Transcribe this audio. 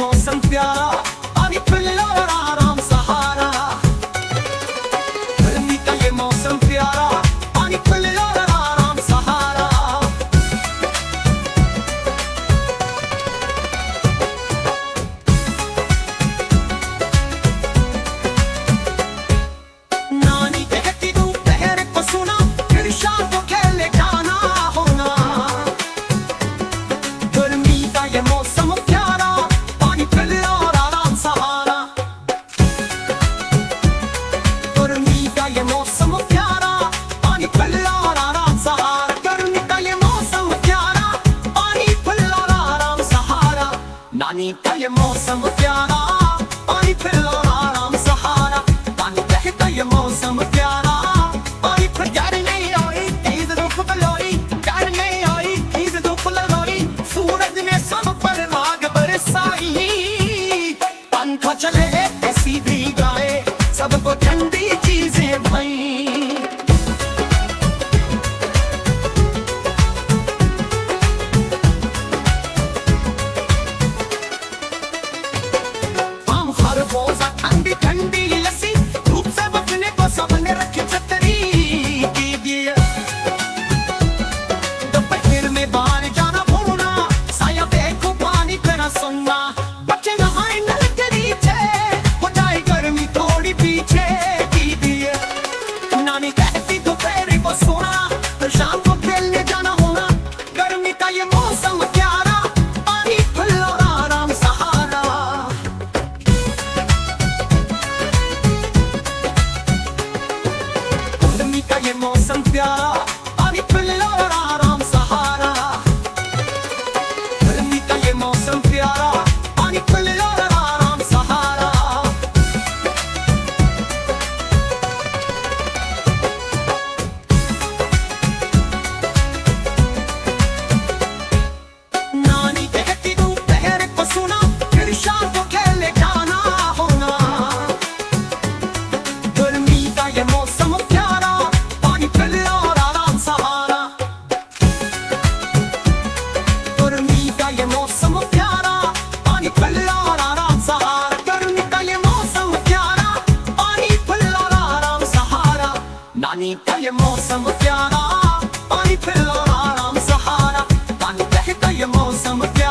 मौसम प्यारा, पानी पिलो और आराम सहारा। गर्मी का ये मौसम प्यारा, पानी पिलो और आराम सहारा। नानी कहती दोपहर को सुना, फिर शाम को खेले जाना होना। गर्मी का ये मौसम प्यारा, पानी पिलो और आराम सहारा। गर्मी का ये मौसम प्यारा, पानी पिलो और आराम सहारा। गर्मी का ये मौसम प्यारा, पानी पिलो और आराम सहारा। नानी का ये मौसम प्यारा, पानी पिलो और आराम सहारा। पानी बहता ये मौसम प्यारा, पानी फिर यार नहीं आई, तेज धूप बलोई, यार नहीं आई, तेज धूप लगोई। सूरज ने सब पर राग बरसाई, पंखा चले ऐसी भी गाए, सबको ठंडी चीजें भई। हम हर रोज ठंडी ठंडी लस्सी, धूप से बचने को सबने रखी छतरी की दिए। दोपहर में बाहर जाना भूलना, साया देखो पानी तेरा सुनना। बच्चे नहाए नल के नीचे, हो जाए गर्मी थोड़ी पीछे की दिए। नानी कहती दोपहर को सोना, फिर शाम को खेलने जाना होना। गर्मी का ये मौसम प्यारा, पानी पिलो और आराम सहारा। गर्मी का ये मौसम प्यारा, पानी पिलो और आराम सहारा। गर्मी का ये मौसम प्यारा, पानी पिलो और आराम सहारा। नानी कहती दोपहर को सुना, फिर शाम को खेले जाना होना। गर्मी का ये मौसम प्यारा, पानी पिलो और आराम सहारा। गर्मी का ये मौसम प्यारा, पानी पिलो और आराम सहारा। गर्मी का ये मौसम प्यारा, पानी पिलो और आराम सहारा। नानी का ये मौसम प्यारा, पानी पिलो और आराम सहारा। पानी बहता ये मौसम प्यारा।